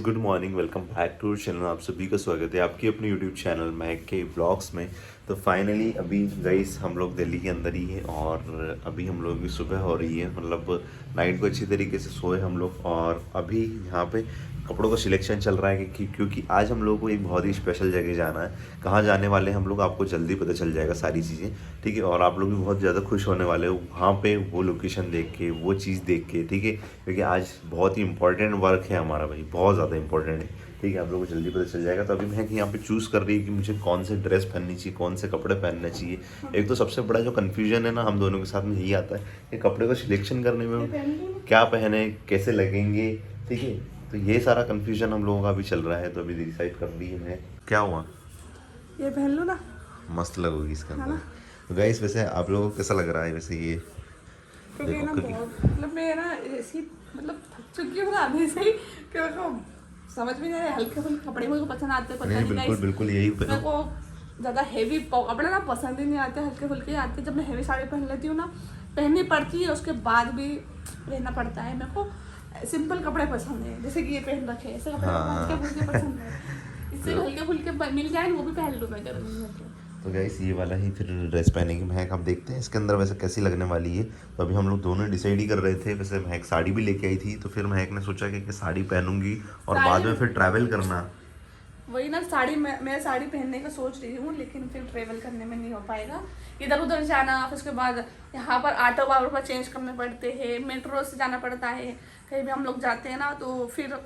Good morning, welcome back to channel. आप सभी का स्वागत है आपकी अपने यूट्यूब चैनल महक के ब्लॉग्स में। तो फाइनली अभी गाइस हम लोग दिल्ली के अंदर ही हैं और अभी हम लोग की सुबह हो रही है, मतलब नाइट को अच्छी तरीके से सोए हम लोग। और अभी यहाँ पे कपड़ों का सिलेक्शन चल रहा है क्योंकि आज हम लोग को एक बहुत ही स्पेशल जगह जाना है। कहाँ जाने वाले हैं हम लोग आपको जल्दी पता चल जाएगा सारी चीज़ें, ठीक है। और आप लोग भी बहुत ज़्यादा खुश होने वाले हो वहाँ पे वो लोकेशन देख के, वो चीज़ देख के, ठीक है। क्योंकि आज बहुत ही इंपॉर्टेंट वर्क है हमारा भाई, बहुत ज़्यादा इंपॉर्टेंट है, ठीक है। आप लोगों को जल्दी पता चल जाएगा। तो अभी मैं यहाँ पे चूज़ कर रही है कि मुझे कौन से ड्रेस पहननी चाहिए, कौन से कपड़े पहनने चाहिए। एक तो सबसे बड़ा जो कन्फ्यूजन है ना हम दोनों के साथ में यही आता है कि कपड़े को सिलेक्शन करने में क्या पहने, कैसे लगेंगे, ठीक है। तो ये सारा कन्फ्यूजन हम लोगों का अभी चल रहा है। तो अभी डिसाइड कर ली है मैं। क्या हुआ? ये पहन लो ना, मस्त लगोगी इसके है अंदर। ना। तो गाइस वैसे आप लोगों को कैसा लग रहा है वैसे ये? क्योंकि देखो ना क्योंकि बहुत मतलब मैं ना ऐसी मतलब थक चुकी हूँ ना अभी से ही कि मेरे को समझ में नहीं आ रहा। हल्के फुल्के कपड़े मुझे पसंद आते हैं, पता नहीं नहीं बिल्कुल गाइस। बिल्कुल यही मेरे को ज़्यादा हैवी कपड़े ना पसंद ही नहीं आते, हल्के फुल्के ही आते हैं। जब मैं हैवी साड़ी पहन लेती हूँ ना, पहननी पड़ती है, उसके बाद भी रहना पड़ता है। मेरे को सिंपल कपड़े पसंद है, जैसे कि ये पहन रखे ऐसे कपड़े हल्के हाँ। फुल्के पसंद है। इससे तो हल्के फुल्के मिल जाए वो भी पहन लूँ मैं गर्मी में। तो गाइस ये वाला ही फिर ड्रेस पहनेंगे महक। आप देखते हैं इसके अंदर वैसे कैसी लगने वाली है। तो अभी हम लोग दोनों डिसाइड ही कर रहे थे। वैसे महक साड़ी भी लेके आई थी, तो फिर महक ने सोचा कि साड़ी पहनूंगी और बाद में फिर ट्रैवल करना। वही ना, साड़ी मैं साड़ी पहनने का सोच रही हूँ, लेकिन फिर ट्रेवल करने में नहीं हो पाएगा। इधर उधर जाना, फिर उसके बाद यहाँ पर ऑटो वाटो पर चेंज करने पड़ते हैं, मेट्रो से जाना पड़ता है। कहीं भी हम लोग जाते हैं ना, तो फिर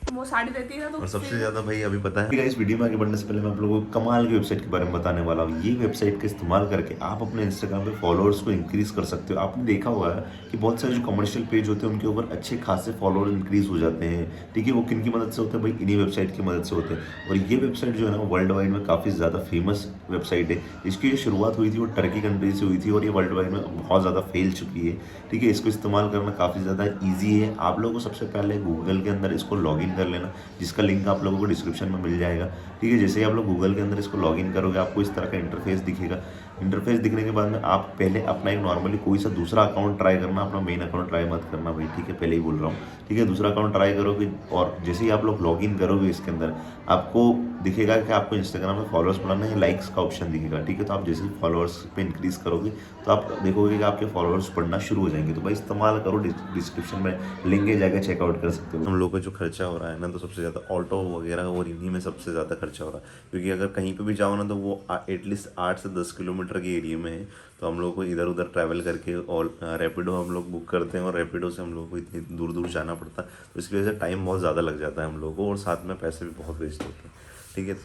वो साड़ी रहती है ना, तो और सबसे फिर ज़्यादा भाई अभी पता है इस वीडियो में आगे बढ़ने से पहले मैं आप लोगों को कमाल की वेबसाइट के बारे में बताने वाला हूँ। ये वेबसाइट का इस्तेमाल करके आप अपने इंस्टाग्राम पे फॉलोअर्स को इंक्रीज कर सकते हो। आपने देखा हुआ है कि बहुत सारे जो कमर्शियल पेज होते हैं उनके ऊपर अच्छे खासे फॉलोअर इंक्रीज हो जाते हैं, ठीक है। वो किन की मदद से होते हैं भाई? इन्हीं वेबसाइट की मदद से होते हैं। और ये वेबसाइट जो है ना वर्ल्ड वाइड में काफ़ी ज़्यादा फेमस वेबसाइट है। इसकी जो शुरुआत हुई थी वो टर्की कंट्री से हुई थी और ये वर्ल्ड वाइड में बहुत ज़्यादा फैल चुकी है, ठीक है। इसको इस्तेमाल करना काफ़ी ज़्यादा ईजी है। आप लोगों को सबसे पहले गूगल के अंदर इसको लॉगिन कर लेना, जिसका लिंक आप लोगों को डिस्क्रिप्शन में मिल जाएगा, ठीक है। जैसे ही आप लोग गूगल के अंदर इसको लॉगिन करोगे आपको इस तरह का इंटरफेस दिखेगा। इंटरफेस दिखने के बाद में आप पहले अपना एक नॉर्मली कोई सा दूसरा अकाउंट ट्राई करना, अपना मेन अकाउंट ट्राई मत करना भाई, ठीक है। पहले ही बोल रहा हूँ, ठीक है। दूसरा अकाउंट ट्राई करोगे और जैसे ही आप लोग लॉगिन करोगे इसके अंदर आपको दिखेगा कि आपको इंस्टाग्राम में फॉलोअर्स बढ़ाना है, लाइक्स का ऑप्शन दिखेगा, ठीक है। तो आप जैसे ही फॉलोअर्स पे इंक्रीज करोगे तो आप देखोगे कि आपके फॉलोअर्स बढ़ना शुरू हो जाएंगे। तो भाई इस्तेमाल करो, डिस्क्रिप्शन में लिंक है, जाकर चेकआउट कर सकते हो। हम लोग का जो खर्चा हो रहा है ना, तो सबसे ज़्यादा ऑटो वगैरह और इन्हीं में सबसे ज़्यादा खर्चा हो रहा है। क्योंकि अगर कहीं पे भी जाओ ना तो वो एटलीस्ट 8 से 10 किलोमीटर के एरिया में है। तो हम लोग को इधर उधर ट्रैवल करके और रैपिडो हम लोग बुक करते हैं और रैपिडो से हम लोग को इतनी दूर दूर जाना पड़ता है। तो इसकी वजह से टाइम बहुत ज़्यादा लग जाता है हम लोग को और साथ में पैसे भी बहुत वेस्ट होते हैं, ठीक है।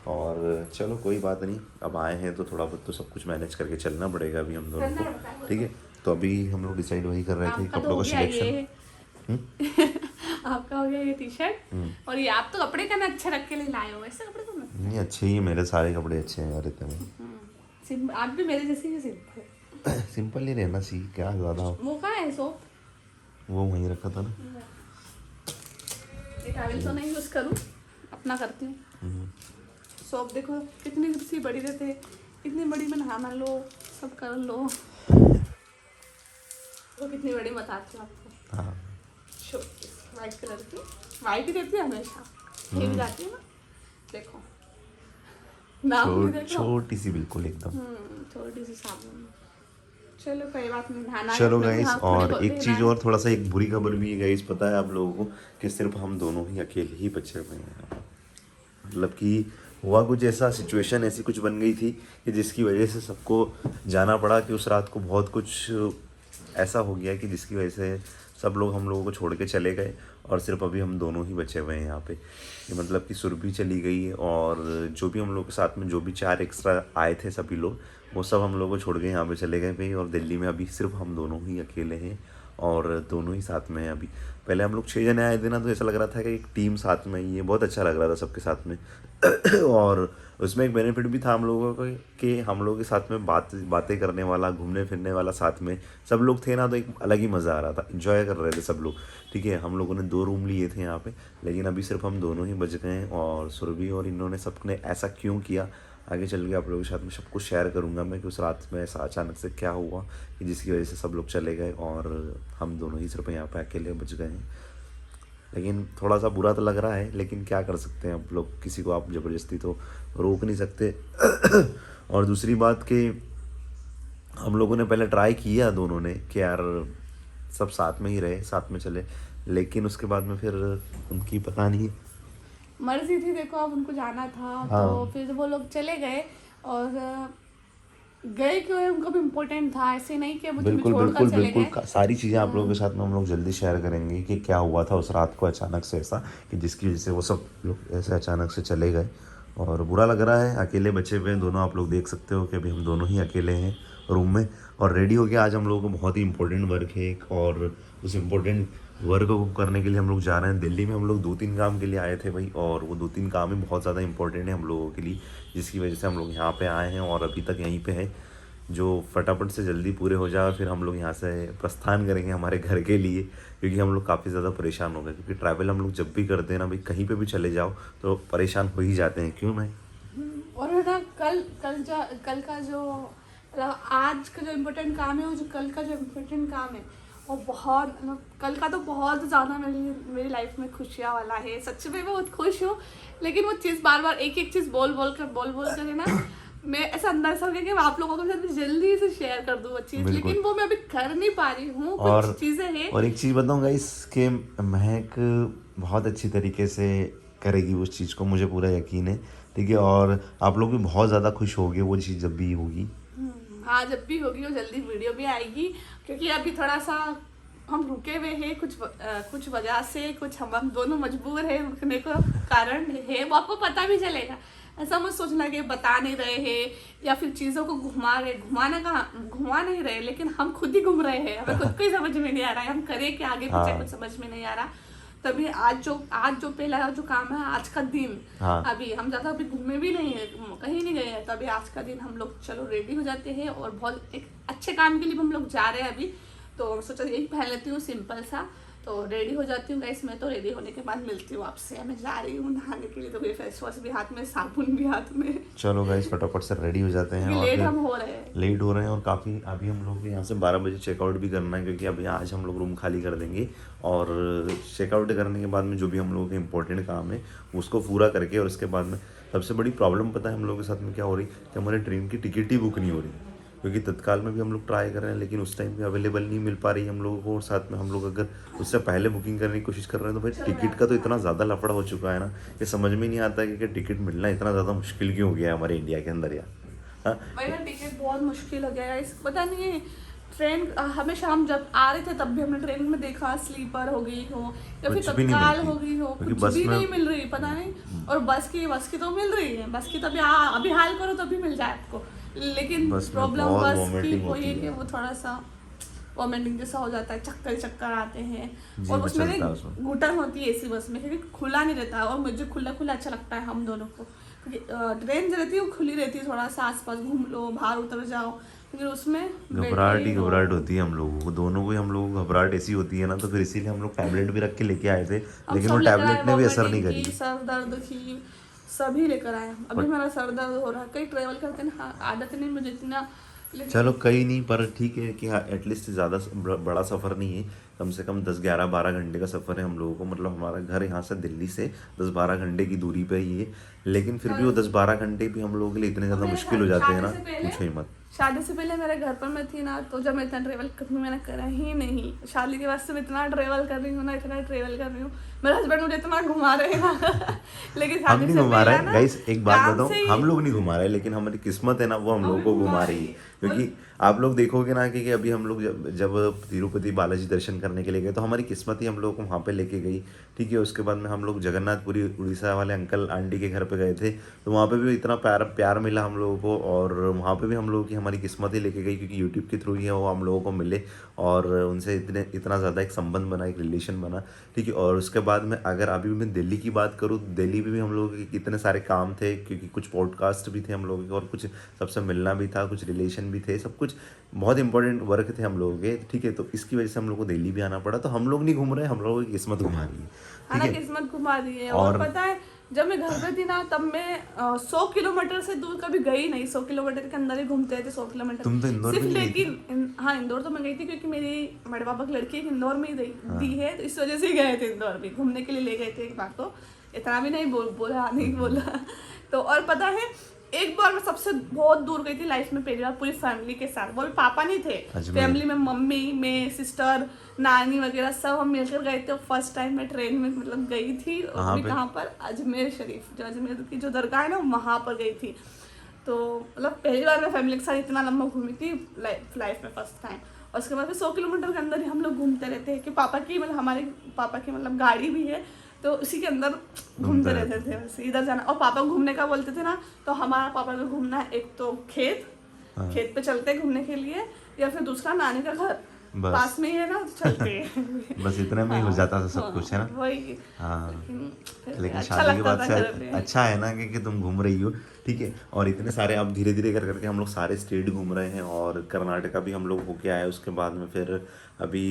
और चलो कोई बात नहीं, अब आए हैं तो थोड़ा बहुत तो सब कुछ मैनेज करके चलना पड़ेगा अभी हम दोनों को, ठीक है। तो अभी हम लोग डिसाइड वही कर रहे थे आपका तो कपड़ों हो का गया सिलेक्शन। आपका हो गया ये टी शर्ट। और ये आप तो कपड़े करना अच्छे रख के लिए लाए हो, ऐसे कपड़े तो नहीं। नहीं अच्छे ही है, मेरे सारे कपड़े अच्छे हैं यार इतने आप भी मेरे जैसे ही सिंपल। में। सिंपल ही रहना चाहिए, क्या ज़्यादा। वो कहाँ है सोप? वो वहीं रखा था ना। ये टॉवल तो नहीं यूज करूँ, अपना करती हूँ। सोप देखो कितनी सी बड़ी रहते हैं, इतनी बड़ी में नहाना लो, सब कर लो। वो कितनी बड़ी बताती हूँ आपको। हाँ वाइट कलर की, वाइट ही रहती है हमेशा, खेल जाती है ना। देखो नाम भी देख लो। छोटी सी बिल्कुल एकदम। छोटी सी साबुन। चलो कोई बात नहीं, नहाना है चलो अपने भी, गाइस, हाथ थोड़ी और एक देना चीज़ है। और, थोड़ा सा एक बुरी खबर भी है गाइस, पता है आप लोगों को कि सिर्फ हम दोनों ही अकेले ही बचे हुए हैं। मतलब कि हुआ कुछ ऐसा, सिचुएशन ऐसी कुछ बन गई थी कि जिसकी वजह से सबको जाना पड़ा। कि उस रात को बहुत कुछ ऐसा हो गया कि जिसकी वजह से सब लोग हम लोगों को छोड़ के चले गए और सिर्फ अभी हम दोनों ही बचे हुए हैं यहाँ पे। ये मतलब कि सुरभि चली गई है और जो भी हम लोग के साथ में जो भी 4 एक्स्ट्रा आए थे सभी लोग, वो सब हम लोग को छोड़ के यहाँ पे चले गए भाई। और दिल्ली में अभी सिर्फ हम दोनों ही अकेले हैं और दोनों ही साथ में हैं अभी। पहले हम लोग 6 जने आए थे ना, तो ऐसा लग रहा था कि एक टीम साथ में ही है, बहुत अच्छा लग रहा था सबके साथ में। और उसमें एक बेनिफिट भी था हम लोगों को कि हम लोगों के साथ में बातें करने वाला, घूमने फिरने वाला साथ में सब लोग थे ना, तो एक अलग ही मज़ा आ रहा था, इन्जॉय कर रहे थे सब लोग, ठीक है। हम लोगों ने 2 रूम लिए थे यहाँ पे, लेकिन अभी सिर्फ हम दोनों ही बच गए हैं। और सुरभि और इन्होंने सबने ऐसा क्यों किया, आगे चल के आप लोगों के साथ में सब कुछ शेयर करूँगा मैं कि उस रात में ऐसा अचानक से क्या हुआ कि जिसकी वजह से सब लोग चले गए और हम दोनों ही सिर्फ यहाँ पे अकेले बच गए हैं। लेकिन थोड़ा सा बुरा तो लग रहा है, लेकिन क्या कर सकते हैं आप लोग, किसी को आप ज़बरदस्ती तो रोक नहीं सकते। और दूसरी बात कि हम लोगों ने पहले ट्राई किया दोनों ने कि यार सब साथ में ही रहे, साथ में चले, लेकिन उसके बाद में फिर उनकी पता नहीं। मर्जी थी, देखो अब उनको जाना था हाँ। तो फिर वो लोग चले गए। और गए क्यों है, उनको भी इम्पोर्टेंट था, ऐसे नहीं कि मुझे भी बिल्कुल छोड़कर बिल्कुल चले बिल्कुल गए। सारी चीज़ें आप लोगों के साथ में हम लोग जल्दी शेयर करेंगे कि क्या हुआ था उस रात को अचानक से ऐसा, कि जिसकी वजह से वो सब लोग ऐसे अचानक से चले गए। और बुरा लग रहा है, अकेले बचे हुए हैं दोनों, आप लोग देख सकते हो कि अभी हम दोनों ही अकेले हैं रूम में। और रेडी हो गया, आज हम लोगों को बहुत ही इंपॉर्टेंट वर्क है एक, और उस इम्पोर्टेंट वर्क को करने के लिए हम लोग जा रहे हैं दिल्ली में। हम लोग 2-3 काम के लिए आए थे भाई, और वो 2-3 काम ही बहुत ज़्यादा इंपॉर्टेंट है हम लोगों के लिए, जिसकी वजह से हम लोग यहाँ पे आए हैं और अभी तक यहीं पे हैं, जो फटाफट से जल्दी पूरे हो जाए। फिर हम लोग यहाँ से प्रस्थान करेंगे हमारे घर के लिए, क्योंकि हम लोग काफ़ी ज़्यादा परेशान हो गए, क्योंकि ट्रैवल हम लोग जब भी करते हैं ना भाई, कहीं पे भी चले जाओ तो परेशान हो ही जाते हैं, क्यों भाई। और है ना, कल का जो मतलब आज का जो इम्पोर्टेंट काम है, और जो कल का जो इम्पोर्टेंट काम है, वो बहुत मतलब कल का तो बहुत ज़्यादा मेरी लाइफ में खुशियाँ वाला है। सच में मैं बहुत खुश हूँ, लेकिन वो चीज़ बार बार एक एक चीज़ बोल बोल कर है ना, मैं ऐसा अंदर से हो गया कि मैं आप लोगों के साथ जल्दी से शेयर कर दूँ वो चीज़, बिल्कुल। लेकिन वो मैं अभी कर नहीं पा रही हूँ, और कुछ चीज़ें हैं। और एक चीज़ बताऊँगा, इसके महक बहुत अच्छी तरीके से करेगी उस चीज़ को, मुझे पूरा यकीन है, ठीक है। और आप लोग भी बहुत ज़्यादा खुश होगे वो चीज़ जब भी होगी। हाँ, जब भी होगी वो जल्दी वीडियो भी आएगी, क्योंकि अभी थोड़ा सा हम रुके हुए हैं कुछ वजह से, कुछ हम दोनों मजबूर हैं रुकने को, कारण है वो आपको पता भी चलेगा। ऐसा मत सोचना कि बता नहीं रहे हैं या फिर चीज़ों को घुमा नहीं रहे, लेकिन हम खुद ही घूम रहे हैं, हमें खुद को ही समझ में नहीं आ रहा है हम करें कि आगे पीछे कुछ समझ में नहीं आ रहा। तभी आज जो पहला जो काम है, आज का दिन, हाँ। अभी हम ज़्यादा अभी घूमे भी नहीं है, कहीं नहीं गए हैं, तभी आज का दिन हम लोग चलो रेडी हो जाते हैं, और बहुत एक अच्छे काम के लिए हम लोग जा रहे हैं अभी। तो सोचा यही पहन लेती हूँ सिंपल सा, तो रेडी हो जाती हूँ गाइस। मैं तो रेडी होने के बाद मिलती हूँ आपसे, मैं जा रही हूँ नहाने के लिए, तो ये फेस वॉश भी हाथ में, साबुन भी हाथ में। चलो गाइस फटाफट से रेडी हो जाते हैं, और लेट फिर हम हो रहे हैं। लेट हो रहे हैं, और काफ़ी अभी हम लोग को यहाँ से 12 बजे चेकआउट भी करना है, क्योंकि अभी आज हम लोग रूम खाली कर देंगे, और चेकआउट करने के बाद में जो भी हम लोगों के इंपॉर्टेंट काम है उसको पूरा करके, और उसके बाद में सबसे बड़ी प्रॉब्लम पता है हम लोगों के साथ में क्या हो रही, कि हमारे ट्रेन की टिकट ही बुक नहीं हो रही, क्योंकि तत्काल में भी हम लोग ट्राई कर रहे हैं, लेकिन उस टाइम पे अवेलेबल नहीं मिल पा रही हम लोगों को। और साथ में हम लोग अगर उससे पहले बुकिंग करने की कोशिश कर रहे हैं तो भाई टिकट का तो इतना ज़्यादा लफड़ा हो चुका है ना, कि समझ में नहीं आता है कि टिकट मिलना इतना ज़्यादा मुश्किल क्यों हो गया है हमारे इंडिया के अंदर यार। हाँ, भाई ना टिकट बहुत मुश्किल हो गया है, पता नहीं है। ट्रेन हमेशा हम जब आ रहे थे तब भी हमने ट्रेन में देखा, स्लीपर हो गई हो या फिर कुछ भी नहीं तत्काल मिलती, हो गई हो, क्योंकि कुछ बस भी में नहीं मिल रही, पता नहीं। और बस की तो मिल रही है, बस की तो अभी हाल करो तो भी मिल जाए आपको, लेकिन बस में प्रॉब्लम बहुत बस की वोमिटिंग वही है होती कि है। वो थोड़ा सा वोमिटिंग जैसा हो जाता है, चक्कर आते हैं। जी, और वो उसमें चलता है उसमें। घुटन होती है एसी बस में, क्योंकि खुला नहीं रहता, और मुझे खुला खुला अच्छा लगता है हम दोनों को, क्योंकि ट्रेन जो रहती है वो खुली रहती है, थोड़ा सा आसपास घूम लो, बाहर उतर जाओ, लेकिन उसमें घबराहट ही बैठे हो। घबराहट होती है हम लोगों को, दोनों को ही हम लोगों को घबराहट ऐसी होती है ना, तो फिर इसीलिए हम लोग टैबलेट भी रख के लेके आए थे, हम लेकिन सब वो लेकर आए, टैबलेट ने भी असर नहीं वोमिटिंग करी। की, सर दर्द की, सभी लेकर आए। अभी मेरा सर दर्द हो रहा है, कहीं ट्रेवल करते ना, हाँ, आदत नहीं मुझे इतना, लेकिन चलो कहीं नहीं, पर ठीक है कि हाँ एटलीस्ट ज़्यादा बड़ा सफ़र नहीं है, कम से कम 10-11-12 घंटे का सफ़र है हम लोगों को, मतलब हमारा घर यहाँ से दिल्ली से 10-12 घंटे की दूरी पे ही है, लेकिन फिर भी वो 10-12 घंटे भी हम लोगों के लिए इतने ज़्यादा मुश्किल हो जाते हैं ना, पूछो ही मत। शादी से पहले मेरे घर पर मैं थी ना, तो जब मैं इतना ट्रेवल कभी मैंने करा ही नहीं। शादी के बाद से मैं इतना ट्रेवल कर रही हूँ ना, इतना ट्रेवल कर रही हूँ, मेरे हस्बैंड मुझे इतना घुमा रहे हैं ना। लेकिन हम नहीं घुमा रहे हैं ना, गाइस, एक बात काम बताओ, से ही- हम लोग नहीं घुमा रहे, लेकिन हमारी किस्मत है ना, वो हम लोगों को घुमा रही है, क्योंकि आप लोग देखोगे ना कि अभी हम लोग जब तिरुपति बालाजी दर्शन करने के लिए गए, तो हमारी किस्मत ही हम लोग को वहाँ पे लेके गई, ठीक है। उसके बाद में हम लोग जगन्नाथपुरी उड़ीसा वाले अंकल आंटी के घर पे गए थे, तो वहाँ पे भी इतना प्यार मिला हम लोगों को, और वहाँ पे भी हम लोगों की हमारी किस्मत ही लेके गई, क्योंकि यूट्यूब के थ्रू ही है वो हम लोगों को मिले, और उनसे इतना ज़्यादा एक संबंध बना, एक रिलेशन बना, ठीक है। और उसके बाद में अगर अभी मैं दिल्ली की बात करूँ, दिल्ली में भी हम लोगों के कितने सारे काम थे, क्योंकि कुछ पॉडकास्ट भी थे हम लोगों के, और कुछ सबसे मिलना भी था, कुछ रिलेशन भी थे, सब कुछ बहुत इंपॉर्टेंट वर्क थे हम लोगों के, ठीक है। तो इसकी वजह से हम लोग को दिल्ली भी आना पड़ा, तो हम लोग नहीं घूम रहे, हम लोगों की किस्मत घुमा रही है। ठीक ना है। किस्मत घुमा दी है। और पता है जब मैं घर पे थी ना तब मैं 100 किलोमीटर से दूर कभी गई नहीं। 100 किलोमीटर के अंदर ही घूमते थे, 100 किलोमीटर तुम तो इंदौर सिर्फ। भी नहीं गई थी? लेकिन हाँ, इंदौर तो मैं गई थी क्योंकि मेरी बड़े पापा की लड़की एक इंदौर में ही हाँ। दी है, तो इस वजह से ही गए थे इंदौर भी घूमने के लिए, ले गए थे एक बार। तो इतना भी नहीं बोला नहीं बोला। तो और पता है एक बार मैं सबसे बहुत दूर गई थी लाइफ में, पहली बार पूरी फैमिली के साथ। वो भी पापा नहीं थे, अजमेर। फैमिली में मम्मी, मैं, सिस्टर, नानी वगैरह सब हम मिलकर गए थे। फर्स्ट टाइम मैं ट्रेन में मतलब गई थी। और कहाँ भी पे? कहाँ पर? अजमेर शरीफ, जो अजमेर की जो दरगाह है ना वहाँ पर गई थी। तो मतलब पहली बार मैं फैमिली के साथ इतना लंबा घूमी थी लाइफ में, फर्स्ट टाइम। और उसके बाद फिर 100 किलोमीटर के अंदर ही हम लोग घूमते रहते हैं कि पापा की मतलब हमारे पापा की मतलब गाड़ी भी है, तो उसी के अंदर घूमते रहते थे बस, इधर जाना। और पापा घूमने का बोलते थे ना, तो हमारा पापा को घूमना है एक तो खेत पे चलते घूमने के लिए, या फिर दूसरा नानी का घर बस। पास में ही है ना, तो चलते हैं। बस इतने में ही हो जाता था सब हाँ, कुछ, है ना? वही। हाँ। लेकिन लेकिन अच्छा शादी के लगता बाद था से घर पे। अच्छा है ना कि तुम घूम रही हो, ठीक है। और इतने सारे अब धीरे धीरे कर करके हम लोग सारे स्टेट घूम रहे हैं। और कर्नाटका भी हम लोग होके आए, उसके बाद में फिर अभी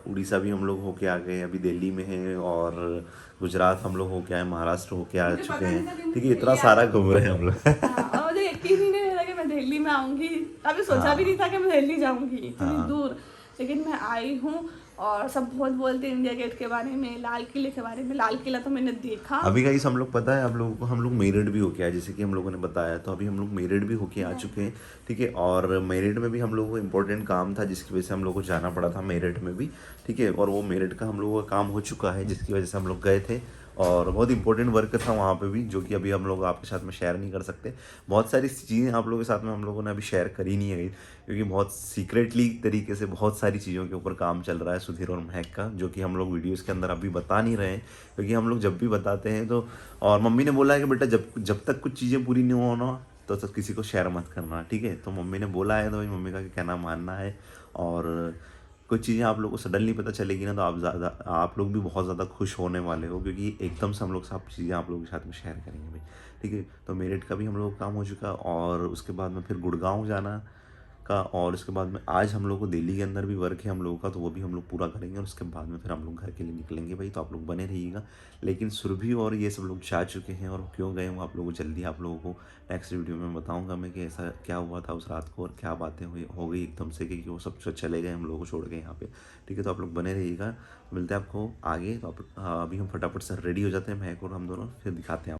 उड़ीसा भी हम लोग होके आ गए, अभी दिल्ली में हैं। और गुजरात हम लोग होके आए, महाराष्ट्र होके आ मुझे चुके पता नहीं था हैं, कि मैं ठीक है। इतना दिल्ली सारा आ घूम रहे हैं हम लोग। हाँ, और मुझे यकीन ही नहीं हो रहा कि मैं दिल्ली में आऊंगी। अभी सोचा भी नहीं था कि मैं दिल्ली जाऊंगी इतनी हाँ। दूर, लेकिन मैं आई हूँ। और सब बहुत बोलते हैं इंडिया गेट के बारे में, लाल किले के बारे में। लाल किला तो मैंने देखा। अभी गाइस हम लोग पता है आप लोगों को, हम लोग मेरठ भी होके आए, जैसे कि हम लोगों ने बताया। तो अभी हम लोग मेरठ भी होके आ चुके हैं, ठीक है। और मेरठ में भी हम लोगों को इम्पोर्टेंट काम था, जिसकी वजह से हम लोग को जाना पड़ा था मेरठ में भी, ठीक है। और वो मेरठ का हम लोगों का काम हो चुका है, जिसकी वजह से हम लोग गए थे। और बहुत इंपॉर्टेंट वर्क था वहाँ पे भी, जो कि अभी हम लोग आपके साथ में शेयर नहीं कर सकते। बहुत सारी चीज़ें आप लोगों के साथ में हम लोगों ने अभी शेयर करी नहीं है, क्योंकि बहुत सीक्रेटली तरीके से बहुत सारी चीज़ों के ऊपर काम चल रहा है सुधीर और महक का, जो कि हम लोग वीडियोस के अंदर अभी बता नहीं रहे हैं। क्योंकि हम लोग जब भी बताते हैं तो, और मम्मी ने बोला है कि बेटा जब तक कुछ चीज़ें पूरी नहीं हो ना तो किसी को शेयर मत करना, ठीक है। तो मम्मी ने बोला है, तो भाई मम्मी का कहना मानना है। और कुछ चीज़ें आप लोग को सडनली पता चलेगी ना, तो आप लोग भी बहुत ज़्यादा खुश होने वाले हो, क्योंकि एकदम से हम लोग सब चीज़ें आप लोगों के साथ में शेयर करेंगे भाई, ठीक है। तो मेरठ का भी हम लोग का काम हो चुका। और उसके बाद में फिर गुड़गांव जाना का, और उसके बाद में आज हम लोग को दिल्ली के अंदर भी वर्क है हम लोगों का, तो वो भी हम लोग पूरा करेंगे। और उसके बाद में फिर हम लोग घर के लिए निकलेंगे भाई, तो आप लोग बने रहिएगा। लेकिन सुरभि और ये सब लोग जा चुके हैं, और क्यों गए वो आप लोगों को जल्दी आप लोगों को नेक्स्ट वीडियो में बताऊंगा मैं, कि ऐसा क्या हुआ था उस रात को, और क्या बातें हो गई एकदम से, कि वो सब चले गए हम लोगों को छोड़ के यहाँ पे, ठीक है। तो आप लोग बने रहिएगा, मिलते हैं आपको आगे। तो आप अभी हम फटाफट से रेडी हो जाते हैं, महक और हम दोनों, फिर दिखाते हैं।